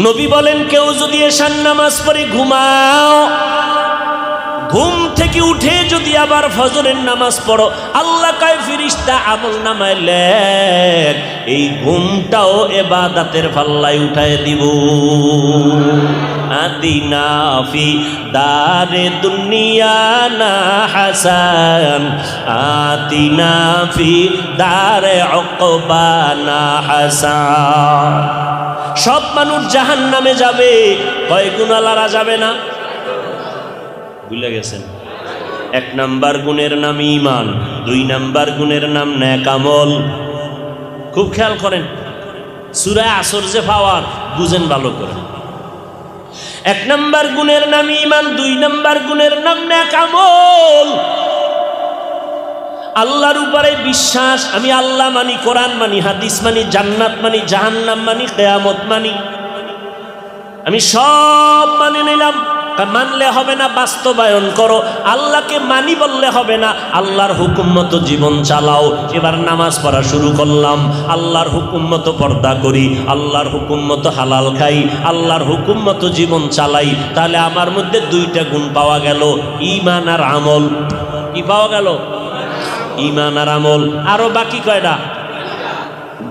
নবী বলেন কেউ যদি এশার নামাজ পড়ে ঘুমাও, ঘুম থেকে উঠে যদি আবার ফজরের নামাজ পড়ো, আল্লাহ কয় ফেরেশতা আমল নামায় লেখ, এই ঘুমটাও ইবাদতের পাল্লায় উঠায় দিব। আতিনা ফি দারে দুনিয়া না হাসান, আতিনা ফি দারে উকবা না হাসান। সব মানুষ জাহান্নামে যাবে, কয় গুনাহগাররা যাবে না? ভুলে গেছেন? এক নাম্বার গুণের নাম ঈমান, দুই নাম্বার গুণের নাম নেক আমল। খুব খেয়াল করেন, সূরা আসর যে পাওয়ার বুঝেন ভালো করে। এক নাম্বার গুণের নাম ঈমান, দুই নাম্বার গুণের নাম নেক আমল। আল্লাহর উপরে বিশ্বাস, আমি আল্লাহ মানি, কোরআন মানি, হাদিস মানি, জান্নাত মানি, জাহান্নাম মানি, কিয়ামত মানি, আমি সব মানি নিলাম। মানলে হবে না, বাস্তবায়ন করো। আল্লাহকে মানি বললে হবে না, আল্লাহর হুকুম মতো জীবন চালাও। এবার নামাজ পড়া শুরু করলাম, আল্লাহর হুকুম মতো পর্দা করি, আল্লাহর হুকুম মতো হালাল খাই, আল্লাহর হুকুম মতো জীবন চালাই। তাহলে আমার মধ্যে দুইটা গুণ পাওয়া গেল, ঈমান আর আমল। কি পাওয়া গেল? ঈমান আর আমল। আরো বাকি কয়টা?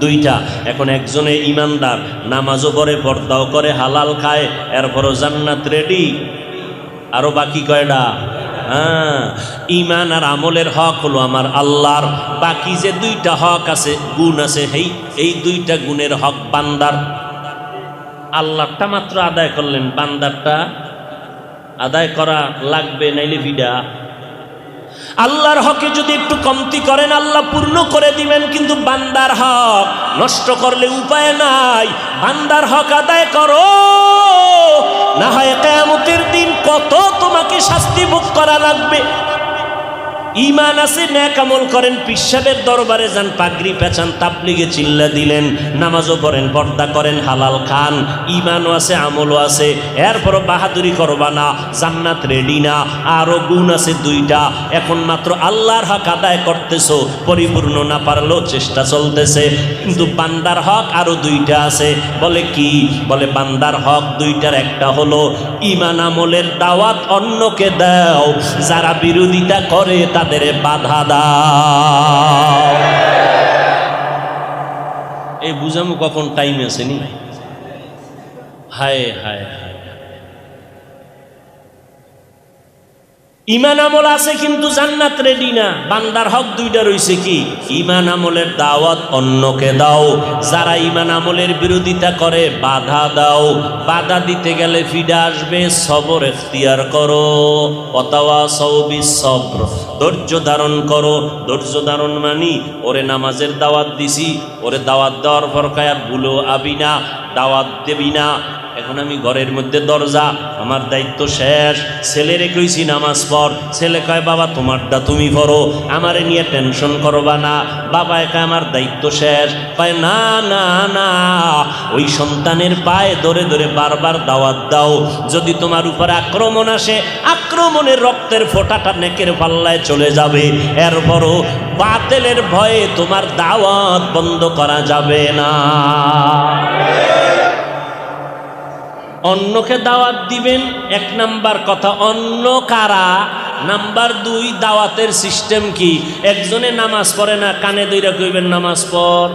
দুইটা। এখন একজনে ঈমানদার, নামাজও পড়ে, পর্দাও করে, হালাল খায়, এরপরও জান্নাত রেডি। আরো বাকি কয়টা? হ্যাঁ, ঈমান আর আমলের হক হলো আমার আল্লাহর। বাকি যে দুইটা হক আছে, গুণ আছে, এই দুইটা গুণের হক বান্দার। আল্লাহরটা মাত্র আদায় করলেন, বান্দারটা আদায় করা লাগবে, নাইলে বিডা। আল্লাহর হকে যদি একটু কমতি করেন, আল্লাহ পূর্ণ করে দিবেন, কিন্তু বান্দার হক নষ্ট করলে উপায় নাই। বান্দার হক আদায় করো, না হয় কিয়ামতের দিন কত তোমাকে শাস্তি ভোগ করা লাগবে। ঈমান আছে, নেক আমল করেন, পিসাবের দরবারে যান, পাগড়ি পেঁচান, তাবলিগে চিল্লা দিলেন, নামাজও পড়েন, পর্দা করেন, হালাল খান, ঈমানও আছে, আমলও আছে, এরপরও বাহাদুরি করবা না, জান্নাত রেডি না। আরও গুণ আছে দুইটা। এখন মাত্র আল্লাহর হক আদায় করতেছো, পরিপূর্ণ না পারলেও চেষ্টা চলতেছে, কিন্তু বান্দার হক আরো দুইটা আছে। বলে কি? বলে বান্দার হক দুইটার একটা হলো ঈমান আমলের দাওয়াত অন্যকে দাও, যারা বিরোধিতা করে তাদের বাধা দাও। এই বুঝামু কখন টাইম আছে নি? হায় হায় হায়। ঈমান আমল আছে কিন্তু জান্নাত রেডি না। বান্দার হক দুইটা রইছে কি? ঈমান আমলের দাওয়াত অন্যকে দাও, যারা ঈমান আমলের বিরোধিতা করে বাধা দাও। বাধা দিতে গেলে ফিডা আসবে, সবর ইখতিয়ার করো। ওয়াতাওয়াসাউ বিস-সবর, ধৈর্য ধারণ করো। ধৈর্য ধারণ মানি, ওরে নামাজের দাওয়াত দিছি, ওরে দাওয়াত দেওয়ার পর কায়ার ভুলো আবি না, দাওয়াত দেবি না। এখন আমি ঘরের মধ্যে দরজা, আমার দায়িত্ব শেষ। ছেলেরে কইছি নামাজ পড়, ছেলে কয় বাবা তোমারটা তুমি পড়ো, আমারে নিয়ে টেনশন করবা না। বাবা একা আমার দায়িত্ব শেষ, কয় না না না, ওই সন্তানের পায়ে ধরে ধরে বারবার দাওয়াত দাও। যদি তোমার উপর আক্রমণ আসে, আক্রমণের রক্তের ফোঁটাটা নেকের পাল্লায় চলে যাবে, এরপরও বাতিলের ভয়ে তোমার দাওয়াত বন্ধ করা যাবে না। অন্যকে দাওয়াত দিবেন, এক নাম্বার কথা। অন্য কারা? নাম্বার দুই, দাওয়াতের সিস্টেম কি? একজনে নামাজ পড়ে না, কানে দইরা কইবেন নামাজ পড়।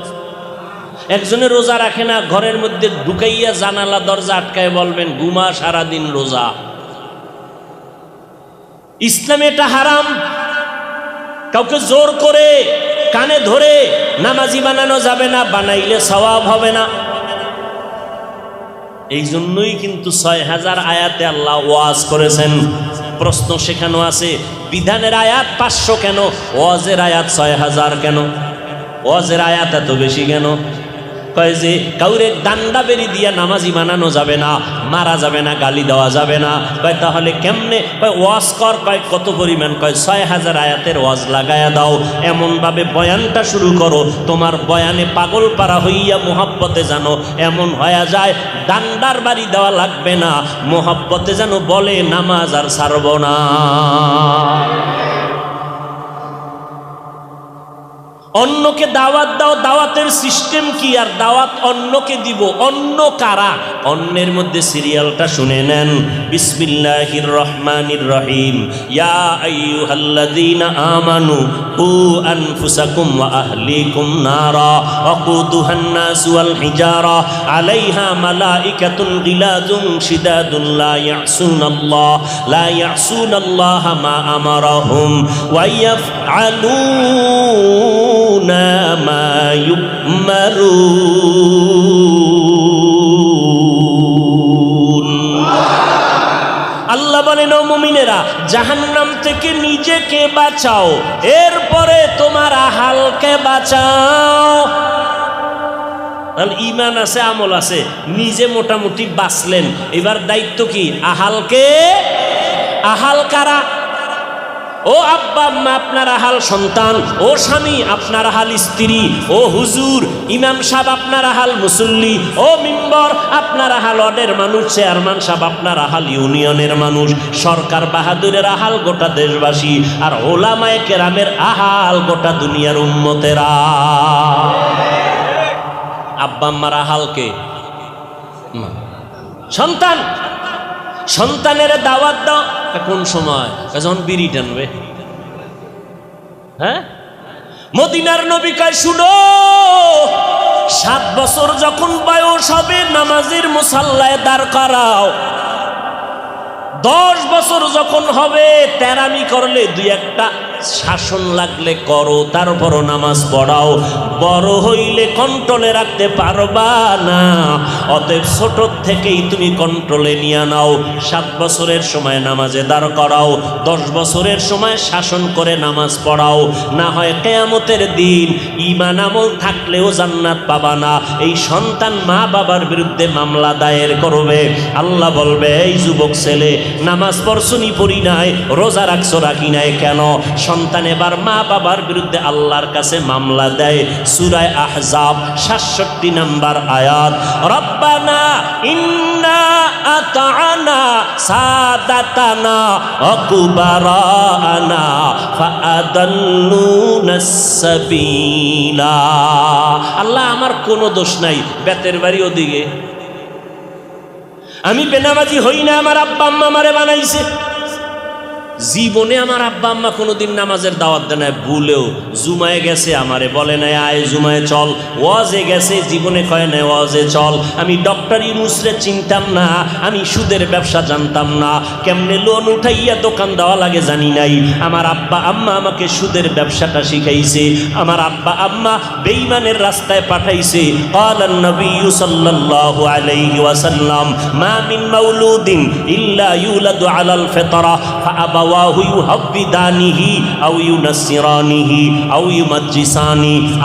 একজনে রোজা রাখে না, ঘরের মধ্যে ঢুকাইয়া জানালা দরজা আটকায় বলবেন ঘুমা, সারাদিন রোজা। ইসলামে এটা হারাম। কাউকে জোর করে কানে ধরে নামাজি বানানো যাবে না, বানাইলে সওয়াব হবে না। এই জন্যই কিন্তু ৬০০০ আয়াতে আল্লাহ ওয়াজ করেছেন। প্রশ্ন সেখানে আছে, বিধানের আয়াত ৫০০ কেন, ওয়াজের আয়াত ৬০০০ কেন? ওয়াজের আয়াত এত বেশি কেন? কয় যে কাউরে ডান্ডা বেরি দিয়া নামাজি বানানো যাবে না, মারা যাবে না, গালি দেওয়া যাবে না। কয় তাহলে কেমনে? কয় ওয়াজ কর। কয় কত পরিমাণ? কয় ৬০০০ আয়াতের ওয়াজ লাগায়া দাও, এমনভাবে বয়ানটা শুরু করো, তোমার বয়ানে পাগল পারা হইয়া মোহাব্বতে জানো এমন হয়ে যায়, ডান্ডার বাড়ি দেওয়া লাগবে না, মোহাব্বতে যেন বলে নামাজ আর ছাড়ব না। অন্যকে দাওয়াত দাও, দাওয়াতের সিস্টেম কি? আর দাওয়াত অন্যকে দিব, অন্য কারা? অন্যের মধ্যে সিরিয়ালটা শুনে নেন। বিসমিল্লাহির রহমানির রহিম। ইয়া আইয়ুহাল্লাযীনা আমানু কু আনফুসাকুম ওয়া আহলিকুম নারা ওয়াকুদুহান নাস ওয়াল হিজারা আলাইহা মালাইকাতুন গিলাযুন শিদাদুন লা ইয়াসুনাল্লাহা মা আমারাহুম ওয়া ইয়াফআলুনা মা ইউমারুন। আল্লাহ বলেন, ও মুমিনেরা, জাহান্নাম থেকে নিজেকে বাঁচাও, এরপরে তোমার আহালকে বাঁচাও। তাহলে ইমান আছে, আমল আছে, নিজে মোটামুটি বাঁচলেন, এবার দায়িত্ব কি? আহালকে। আহাল কারা? ও আব্বা আম্মা আপনার আহাল সন্তান, ও স্বামী আপনার আহাল স্ত্রী, ও হুজুর ইমাম সাহেব আপনার আহাল মুসল্লি, ও মিম্বর আপনার আহাল ওয়ার্ডের মানুষ, চেয়ারম্যান সাহেব আপনার আহাল ইউনিয়নের মানুষ, সরকার বাহাদুরের আহাল গোটা দেশবাসী, আর ওলামায়ে কেরামের আহাল গোটা দুনিয়ার উম্মতেরা। আব্বা আম্মার আহালকে সন্তান। সন্তানের দাওয়াত দাও কোন সময়? যখন বিড়ি টানবে। হ্যাঁ, মদিনার নবী কয়, শুনো, 7 বছর যখন বয়স হবে নামাজের মুসাল্লায় দাঁড় করাও। 10 বছর যখন হবে তেরামি করলে 2-1টা শাসন লাগলে করো, তারপরও নামাজ পড়াও। বড় হইলে কন্ট্রোলে রাখতে পারবা না, অতএব ছোট থেকেই তুমি কন্ট্রোলে নিয়ে নাও। 7 বছরের সময় নামাজে দাঁড় করাও, 10 বছরের সময় শাসন করে নামাজ পড়াও। না হয় কিয়ামতের দিন ঈমান আমল থাকলেও জান্নাত পাবা না। এই সন্তান মা বাবার বিরুদ্ধে মামলা দায়ের করবে। আল্লাহ বলবে, এই যুবক ছেলে, নামাজ পড়ছনি পড়ি নাই, রোজা রাখছো রাখি নাই কেন? সন্তান এবার মা বাবার বিরুদ্ধে আল্লাহর কাছে মামলা দেয়। সূরা আহজাব 67 নম্বর আয়াত। রব্বানা ইন্না আতা'না সাদাতানা ওয়া কুবারানা ফাআদাল্লুনাস সাবিলা। আল্লাহ, আমার কোনো দোষ নাই, বেতের বাড়ি ওদিকে, আমি বেনামাজি হই না, আমার আব্বা আম্মা আমারে বানাইছে। জীবনে আমার আব্বা আম্মা কোনোদিন নামাজের দাওয়াত দেয় না, ভুলেও। জুমায় গেছে, আমারে বলে নাই আয় জুমায় চল। ওয়াজে গেছে, জীবনে কয় নাই ওয়াজে চল। আমি ডক্টর ইউনূসরে চিনতাম না, আমি সুদের ব্যবসা জানতাম না, কেমনে লোন উঠাইয়া দোকান দেওয়া লাগে জানি নাই। আমার আব্বা আম্মা আমাকে সুদের ব্যবসাটা শিখাইছে। আমার আব্বা আম্মা বেঈমানের রাস্তায় পাঠাইছে। ক্বালান নবিয়্যু সাল্লাল্লাহু আলাইহি ওয়াসাল্লাম, মা মিন মাউলুদিন ইল্লা ইউলাদু আলাল ফিতরা ফাআবা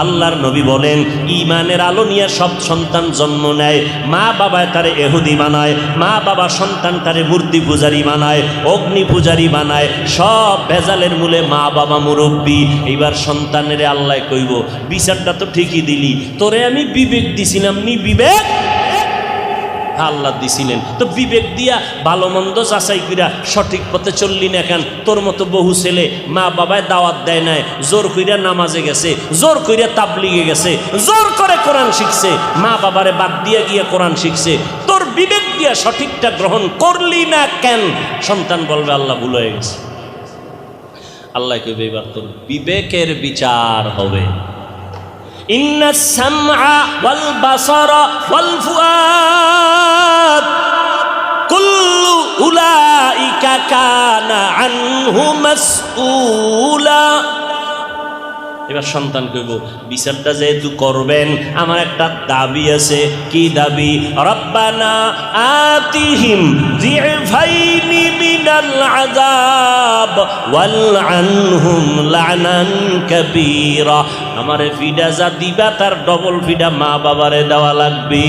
আল্লাহর নবী বলেন, ঈমানের আলো নিয়ে সব সন্তান জন্ম নেয়। মা বাবায় তারে এহুদি বানায়, মা বাবা সন্তান তারে মূর্তি পূজারি বানায়, অগ্নি পূজারি বানায়। সব ভেজালের মূলে মা বাবা মুরব্বী। এইবার সন্তানের আল্লাহ কইব, বিচারটা তো ঠিকই দিলি, তোরে আমি বিবেক দিছিলাম নি? বিবেক আল্লাহ দিছিলেন তো, বিবেক দিয়া ভালো মন্দ যাচাই কইরা সঠিক পথে চললি না কেন? তোর মতো বহু ছেলে মা বাবায় দাওয়াত দেয় নাই, জোর কইরা নামাজে গেছে, জোর কইরা তাবলিগে গেছে, জোর করে কোরআন শিখছে, মা বাবারে বাদ দিয়া গিয়া কোরআন শিখছে। তোর বিবেক দিয়া সঠিকটা গ্রহণ করলি না কেন? সন্তান বলবে আল্লাহ ভুল হয়ে গেছে। আল্লাহ কইবে, এবার তোর বিবেকের বিচার হবে। ইন্নাস সামআ ওয়াল বাসারা ওয়াল ফুআদ কুল্লু উলাইকা কানা আনহু মাসউলা। এবার সন্তান কইব, বিচারটা যেহেতু করবেন, আমার একটা দাবি আছে। কি দাবি? রব্বানা আতিহিম যিফাইনি মিনাল আযাব ওয়ালআনহুম লা'নান কাবীরা। আমারে ফিডা যা দিবা তার ডবল ফিডা মা বাবারে দেওয়া লাগবে।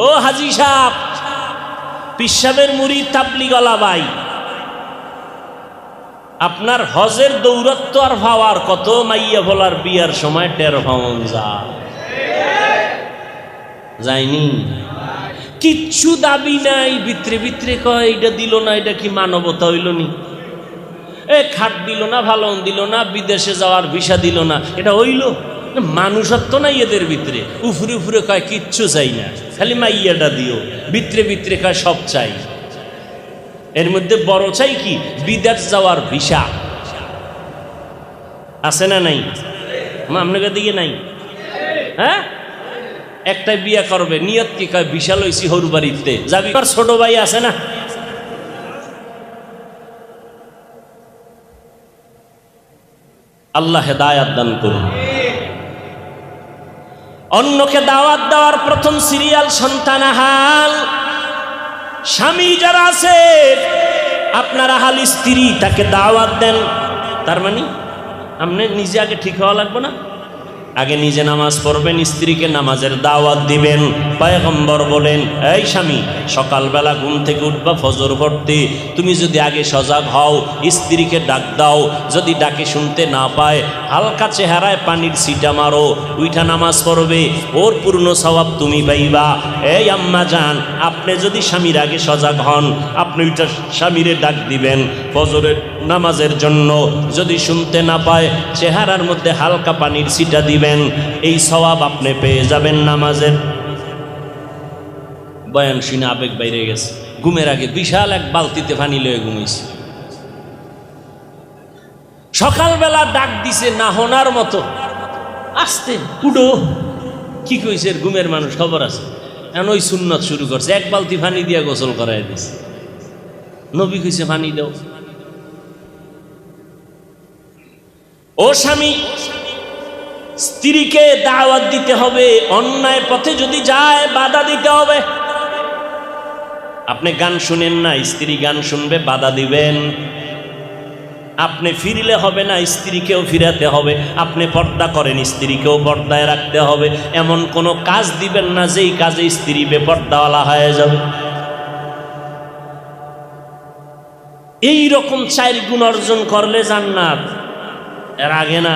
ও হাজী সাহেব, পীর সাহেবের মুরিদ তাবলীগওয়ালা ভাই, আপনার হজের দৌরত্ব আর ভাওয়ার কত মাইয়া বলার বিয়ার সময় টের ভাওন যায়নি, কিচ্ছু দাবি নাই, ভিতরে ভিতরে কয় এটা দিল না, এটা কি মানবতা হইল নি? খাট দিল না, ভালো দিল না, বিদেশে যাওয়ার ভিসা দিল না, এটা হইল? মানুষত্ব নাই এদের ভিতরে, উফরে উফরে কয় কিচ্ছু চাই না, খালি মাইয়াটা দিও, ভিতরে ভিতরে কয় সব চাই। এর মধ্যে বড় চাই কি, বিদেশ যাওয়ার ভিসা আছে না নাই? আপনাদের দিকে নাই? হ্যাঁ, একটা বিয়া করবে, নিয়ত কি কয় ভিসা লইছি হরু বাড়িতে যাবি। ছোট ভাই আছে না, আল্লাহ হেদায়াত দান করুন। অন্যকে দাওয়াত দেওয়ার প্রথম সিরিয়াল সন্তানাহাল। স্বামী যারা আছে আপনারা হাল স্ত্রী তাকে দাওয়াত দেন, তার মানে আপনি নিজে আগে ঠিক হওয়া লাগবে না? আগে নিজে নামাজ পড়বেন, স্ত্রীকে নামাজের দাওয়াত দিবেন। পয়গম্বর বলেন, এই স্বামী সকালবেলা ঘুম থেকে উঠবা ফজর পড়তে, তুমি যদি আগে সজাগ হও স্ত্রীকে ডাক দাও, যদি ডাকে শুনতে না পায় হালকা চেহারায় পানির ছিটা মারো, উইঠা নামাজ পড়বে, ওর পূর্ণ সওয়াব তুমি পাইবা। এই আম্মা জান, আপনি যদি স্বামীর আগে সজাগ হন, আপনি ওইটা স্বামীরে ডাক দিবেন ফজরের নামাজের জন্য, যদি শুনতে না পায় চেহারার মধ্যে হালকা পানির ছিটা দিবেন, এই সওয়াব আপনি পেয়ে যাবেন নামাজের। বয়ান শুনে আবেগ বাইরে গেছে, ঘুমের আগে বিশাল এক বালতিতে পানি লয়ে ঘুমাইছে, সকালবেলা ডাক দিছে না হোনার মতো, আস্তে উডো কি কইছে, ঘুমের মানুষ খবর আছে। এখন ওই সুন্নত শুরু করছে, এক বালতি পানি দিয়া গোসল করাই দিছে। নবী কইছে পানি দাও। ও স্বামী, স্ত্রীকে দাওয়াত দিতে হবে, অন্যায় পথে যদি যায় বাধা দিতে হবে। আপনি গান শুনেন না, স্ত্রী গান শুনবে, বাধা দিবেন। আপনি ফিরলে হবে না, স্ত্রীকেও ফিরাতে হবে। আপনি পর্দা করেন, স্ত্রীকেও পর্দায় রাখতে হবে। এমন কোনো কাজ দিবেন না যেই কাজে স্ত্রী বেপর্দাওয়ালা হয়ে যাবে। এই রকম 4 গুণ অর্জন করলে জান্নাত, এর আগে না।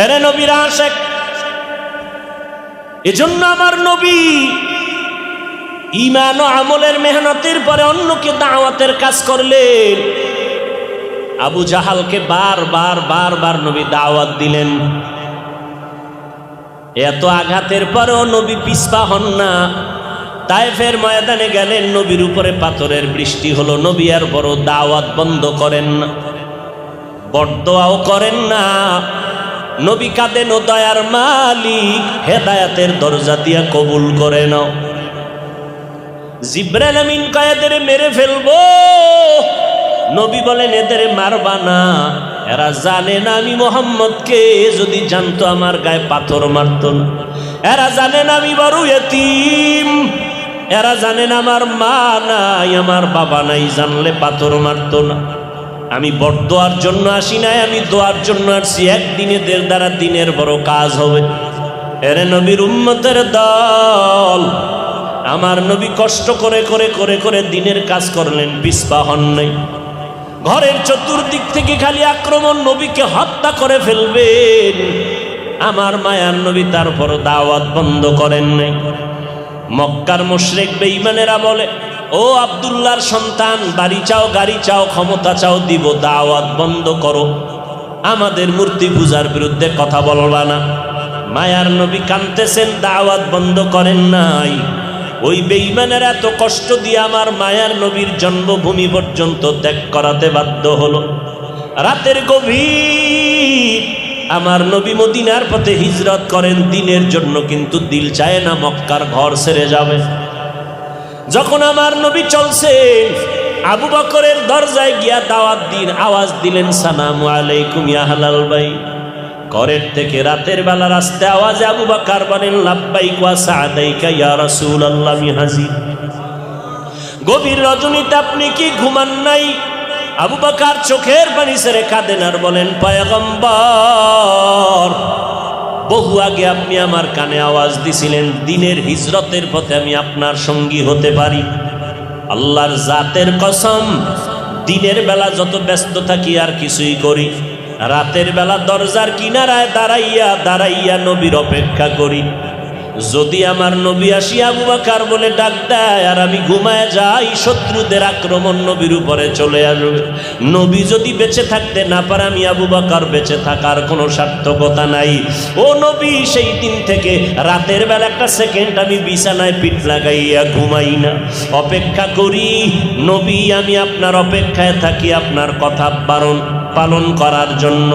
এরে নবীর আশিক, এজন্য আমার নবী ঈমান ও আমলের মেহনতের পরে অন্যকে দাওয়াতের কাজ করলেন। আবু জাহালকে বারবার নবী দাওয়াত দিলেন। এত আঘাতের পরেও নবী পিছপা হন না। তায়েফের ময়দানে গেলেন, নবীর উপরে পাথরের বৃষ্টি হলো, নবী আর বড় দাওয়াত বন্ধ করেন না, বরদোয়াও করেন না। নবী কাঁদেন, ও দয়ার মালিক, হেদায়েতের দরজা দিয়া কবুল করে নাও। জিবরাইল আমিন কয় এদের মেরে ফেলবো। নবী বলেন, এদের মারবা না, এরা জানে না আমি মুহাম্মদকে, যদি জানতো আমার গায়ে পাথর মারত না। এরা জানে না আমি বড় ইতিম, এরা জানেন আমার মা নাই, আমার বাবা নাই, জানলে পাথর মারত না। আমি বরদোয়ার জন্য আসি নাই, আমি দোয়ার জন্য আসছি। একদিনের দ্বারা দিনের বড় কাজ হবে। এরে নবীর উম্মতের দল, আমার নবী কষ্ট করে করে করে করে দিনের কাজ করলেন, পিছপা হন নাই। ঘরের চতুর্দিক থেকে খালি আক্রমণ, নবীকে হত্যা করে ফেলবেন। আমার মায়ার নবী তারপর দাওয়াত বন্ধ করেন নাই। মক্কার মুশরিক বেঈমানেরা বলে, ও আব্দুল্লাহর সন্তান, বাড়ি চাও, গাড়ি চাও, ক্ষমতা চাও, দিব, দাওয়াত বন্ধ করো। আমাদের মূর্তি পূজার বিরুদ্ধে কথা বলবা না। মায়ার নবী কাঁদতেছেন, দাওয়াত বন্ধ করেন নাই। ওই বেঈমানেরা এত কষ্ট দিয়ে আমার মায়ার নবীর জন্মভূমি পর্যন্ত ত্যাগ করাতে বাধ্য হলো। রাতের গভীর আমার নবী মদিনার পথে হিজরত করেন দিনের জন্য, কিন্তু দিল চায় না মক্কার ঘর ছেড়ে যাবে। যখন আমার নবী চলছেন, আবু বকরের দরজায় গিয়া দাওয়াত দিন আওয়াজ দিলেন, সালামু আলাইকুম ইয়া আহলাল বাইত। ঘরের থেকে রাতের বেলা রাস্তে আওয়াজে আবু বকর বলেন, লাব্বাইক ওয়া সাআদাইকা ইয়া রাসূলুল্লাহ, আমি হাজির। গভীর রজনীতে আপনি কি ঘুমান নাই? আবু বকর চোখের পানি ছেড়ে কাঁদেন আর বলেন, পয়গম্বর, বহু আগে আপনি আমার কানে আওয়াজ দিছিলেন, দিনের হিজরতের পথে আমি আপনার সঙ্গী হতে পারি। আল্লাহর জাতের কসম, দিনের বেলা যত ব্যস্ত থাকি আর কিছুই করি, রাতের বেলা দরজার কিনারায় দাঁড়াইয়া দাঁড়াইয়া নবীর অপেক্ষা করি। যদি আমার নবী আসি আবু বকর বলে ডাক দেয় আর আমি ঘুমায় যাই, শত্রুদের আক্রমণ নবীর উপরে চলে আসবে। নবী যদি বেঁচে থাকতে না পারে, আমি আবু বকর বেঁচে থাকার কোনো সার্থকতা নাই। ও নবী, সেই দিন থেকে রাতের বেলা একটা সেকেন্ড আমি বিছানায় পিঠ লাগাইয়া ঘুমাই না, অপেক্ষা করি। নবী, আমি আপনার অপেক্ষায় থাকি আপনার কথা পালন করার জন্য।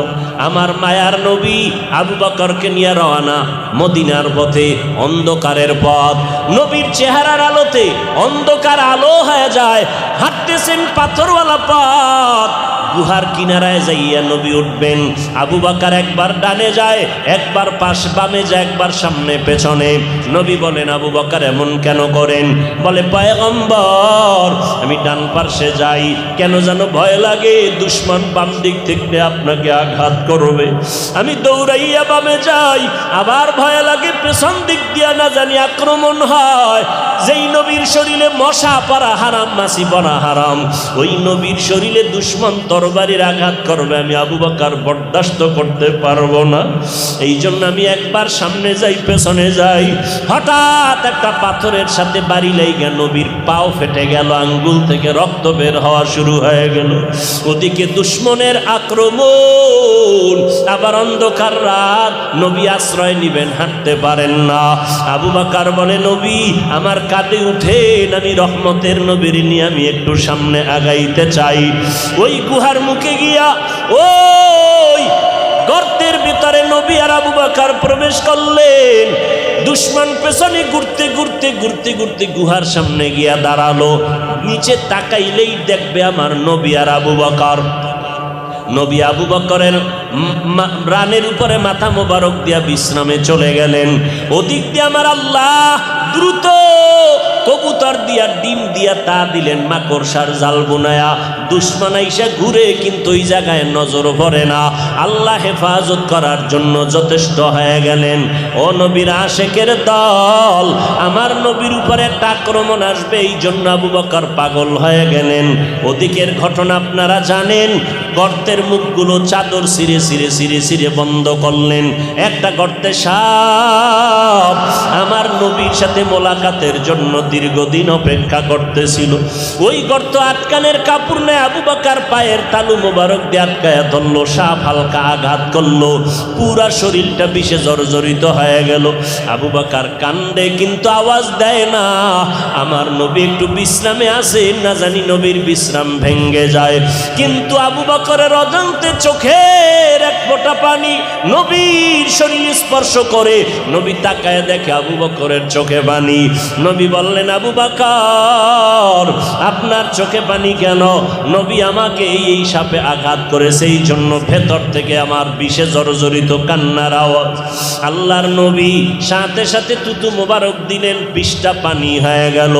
আমার মায়ার নবী আবু বকরকে নিয়ে রওনা মদিনার পথে, অন্ধকারের পথ। নবীর চেহারার আলোতে অন্ধকার আলো হয়ে যায়, হাঁটতেছেন পাথরওয়ালা পথ। গুহার কিনারায় যাইয়া নবী উঠবেন। আবু বকর একবার ডানে যায়, একবার পাশ বামে যায়, একবার সামনে পেছনে। নবী বলেন, আবু বকর এমন কেন করেন? বলে, পয়গম্বর, আমি ডান পাশে যাই, কেন যেন ভয় লাগে দুশমন বাম দিক থেকে আপনাকে আঘাত করবে। আমি দৌড়াইয়া বামে যাই, আবার ভয় লাগে পেছন দিক দিয়া না জানি আক্রমণ হয়। যেই নবীর শরীরে মশা পড়া হারাম, মাছি পড়া হারাম, ওই নবীর শরীরে দুশমন তরবারির আঘাত করবে, আমি আবু বকর বরদাস্ত করতে পারবো না। এই জন্য আমি একবার সামনে যাই, পেছনে যাই। হঠাৎ একটা পাথরের সাথে বাড়ি লেগে নবীর পাও ফেটে গেল, আঙ্গুল থেকে রক্ত বের হওয়া শুরু হয়ে গেল। ওদিকে দুশমনের আক্রমণ, আবার অন্ধকার রাত, নবী আশ্রয় নিবেন, হাঁটতে পারেন না। আবু বকর বলে, নবী আমার কাঁধে উঠেন, আমি রহমতের নবীর নিয়ে আমি একটু সামনে আগাইতে চাই। ওই গুহার মুখে গিয়া ওই গর্তের ভিতরে নবী আর আবু বকর প্রবেশ করলেন। দুশমন পেছনে ঘুরতে ঘুরতে ঘুরতে ঘুরতে গুহার সামনে গিয়া দাঁড়ালো। নিচে তাকাইলেই দেখবে আমার নবী আর আবু বকর। নবী আবু বকরের রানের উপরে মাথা মোবারক দিয়া বিশ্রামে চলে গেলেন। ওদিক দিয়ে আমার আল্লাহ দ্রুত কবুতর দিয়া ডিম দিয়া তা দিলেন, মাকড়সার জাল বুনায়া। দুশমন আইসা ঘুরে, কিন্তু ওই জায়গায় নজর পড়ে না। আল্লাহ হেফাজত করার জন্য যথেষ্ট হয়ে গেলেন। ও নবীর আশেকের দল, আমার নবীর উপরে একটা আক্রমণ আসবে, এই জন্য আবু বকর পাগল হয়ে গেলেন। ওদিকের ঘটনা আপনারা জানেন। গর্তের মুখগুলো চাদর ছিঁড়ে ছিঁড়ে ছিঁড়ে ছিঁড়ে বন্ধ করলেন। একটা গর্তে সাপ আমার নবীর সাথে মোলাকাতের জন্য দীর্ঘদিন অপেক্ষা করতেছিল। ওই গর্ত আটকানের কাপড় নেয় আবু বকর পায়ের তালু মোবারক দিয়ে আটকায়া ধরলো। সাপ হালকা আঘাত করলো, পুরা শরীরটা বিষে জর্জরিত হয়ে গেল। আবু বকর কান্দে, কিন্তু আওয়াজ দেয় না। আমার নবী একটু বিশ্রামে আছে, না জানি নবীর বিশ্রাম ভেঙ্গে যায়। কিন্তু আবু বকরের অজান্তে চোখের এক ফোঁটা পানি নবীর শরীর স্পর্শ করে। নবী তাকায় দেখে আবু বকরের চোখে পানি। নবী বললেন, আবু বকর, আপনার চোখে পানি কেন? নবী, আমাকে এই সাপে আঘাত করেছে, এই জন্য ভেতর থেকে আমার বিষে জর্জরিত কান্নার আওয়াজ। আল্লাহর নবী সাথে সাথে তুতু মোবারক দিলেন, বিষটা পানি হয়ে গেল।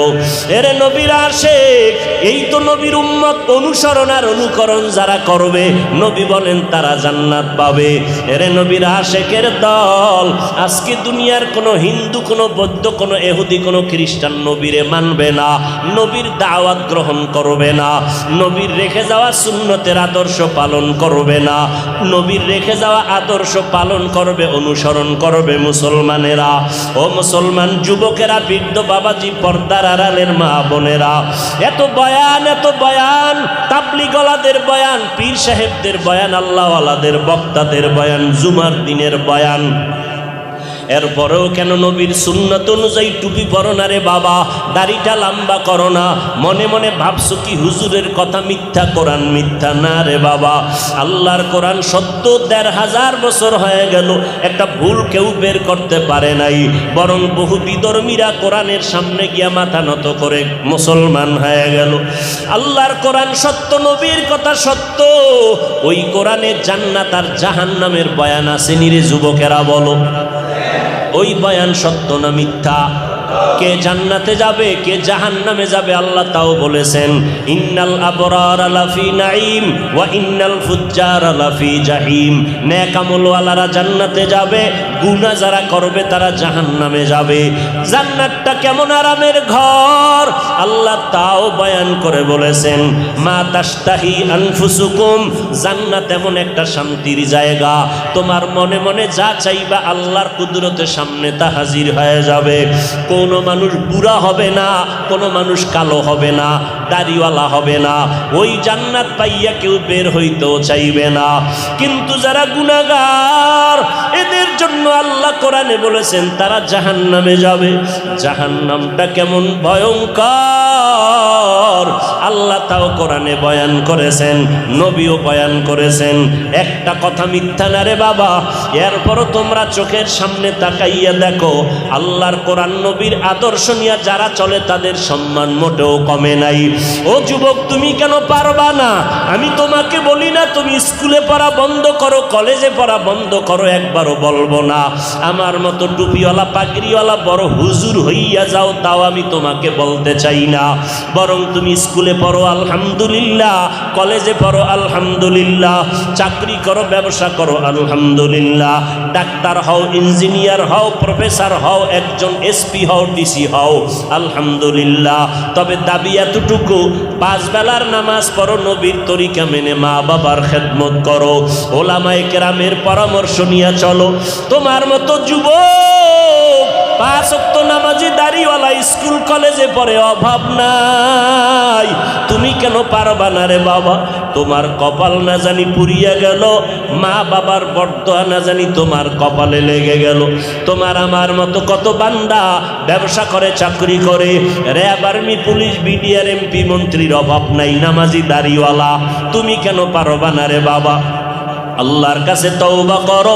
এরে নবীর আশিক, এই তো নবীর উম্মত, অনুসরণ আর অনুকরণ যারা করবে, নবী বলেন তারা জান্নাত পাবে। এরে নবীর আশিকের দল, আজকে দুনিয়ার কোনো হিন্দু, কোনো বৌদ্ধ, কোনো ইহুদি, কোনো খ্রিস্টান নবীরে মানবে না, নবীর দাওয়াত গ্রহণ করবে না, নবীর রেখে যাওয়া সুন্নতের আদর্শ পালন করবে না। নবীর রেখে যাওয়া আদর্শ পালন করবে, অনুসরণ করবে মুসলমানেরা। ও মুসলমান যুবকেরা, বৃদ্ধ বাবাজি, পর্দার আড়ালের মা বোনেরা, এত বয়ান, তাবলীগওয়ালাদের বয়ান, পীর সাহেবদের বয়ান, আল্লাহওয়ালাদের বক্তাদের বয়ান, জুমার দিনের বয়ান, এরপরেও কেন নবীর সুন্নত অনুযায়ী টুপি পরো না রে বাবা, দাড়িটা লম্বা করো না? মনে মনে ভাবছো কি হুজুরের কথা মিথ্যা, কোরআন মিথ্যা? না রে বাবা, আল্লাহর কোরআন সত্য। ১,৫০০ বছর হয়ে গেল, একটা ভুল কেউ বের করতে পারে নাই। বরং বহু বিধর্মীরা কোরআনের সামনে গিয়া মাথা নত করে মুসলমান হয়ে গেল। আল্লাহর কোরআন সত্য, নবীর কথা সত্য। ওই কোরআনে জান্নাত আর জাহান্নামের বয়ান আছে নিরে যুবকেরা, বলো ওই বয়ান সত্য না মিথ্যা? কে জান্নাতে যাবে, কে জাহান্নামে যাবে, আল্লাহ তাও বলেছেন, ইন্নাল আবরারা লাফি নাঈম ওয়া ইন্নাল ফুজ্জারা লাফি জাহিম। নেক আমলওয়ালারা জান্নাতে যাবে, গুনাহ যারা করবে তারা জাহান্নামে যাবে। জান্নাতটা কেমন আরামের ঘর আল্লাহ তাও বয়ান করে বলেছেন, মা তাশতাহি আনফুসুকুম, জান্নাত এমন একটা শান্তির জায়গা, তোমার মনে মনে যা চাইবা আল্লাহর কুদরতের সামনে তা হাজির হয়ে যাবে। কোনো মানুষ বুড়া হবে না, কোনো মানুষ কালো হবে না, দাড়িওয়ালা হবে না, ওই জান্নাত পাইয়া কেউ বের হইতেও চাইবে না। কিন্তু যারা গুনাহগার এদের জন্য আল্লাহ কোরআনে বলেছেন তারা জাহান্নামে যাবে। জাহান্নামটা কেমন ভয়ঙ্কর আল্লাহ তাও কোরআনে বয়ান করেছেন, নবীও বয়ান করেছেন। একটা কথা মিথ্যা না রে বাবা। এরপরও তোমরা চোখের সামনে তাকাইয়া দেখো, আল্লাহর কোরআন নবীর আদর্শ নিয়ে যারা চলে তাদের সম্মান মোটেও কমে নাই। ও যুবক, তুমি কেন পারবা না? আমি তোমাকে বলি না তুমি স্কুলে পড়া বন্ধ করো, কলেজে পড়া বন্ধ করো, একবারও বলবো না। আমার মতো টুপিওয়ালা পাগড়িওয়ালা বড় হুজুর হইয়া যাও, তাও আমি তোমাকে বলতে চাই না। বরং তুমি স্কুলে পড়ো আলহামদুলিল্লাহ, কলেজে পড়ো আলহামদুলিল্লাহ, চাকরি করো, ব্যবসা করো আলহামদুলিল্লাহ, ডাক্তার হও, ইঞ্জিনিয়ার হও, প্রফেসর হও, একজন এসপি হও, ডিসি হও আলহামদুলিল্লাহ। তবে দাবি এতটুকু, 5 বেলার নামাজ পড়ো, নবীর তরিকা মেনে মা বাবার খেদমত করো, ওলামায়ে কেরামের পরামর্শ নিয়ে চলো। তোমার মতো যুবক 5 ওয়াক্ত নামাজি দাড়িওয়ালা স্কুল কলেজে পড়ে, অভাব নাই। তুমি কেন পারবা না রে বাবা? তোমার কপাল না জানি পুড়িয়া গেল, মা বাবার বরদোয়া না জানি তোমার কপালে লেগে গেল। তোমার আমার মতো কত বান্দা ব্যবসা করে, চাকরি করে, RAB, army, police, BDR, MP, মন্ত্রীর অভাব নাই, নামাজি দাড়িওয়ালা। তুমি কেন পারবা না রে বাবা? আল্লাহর কাছে তওবা করো।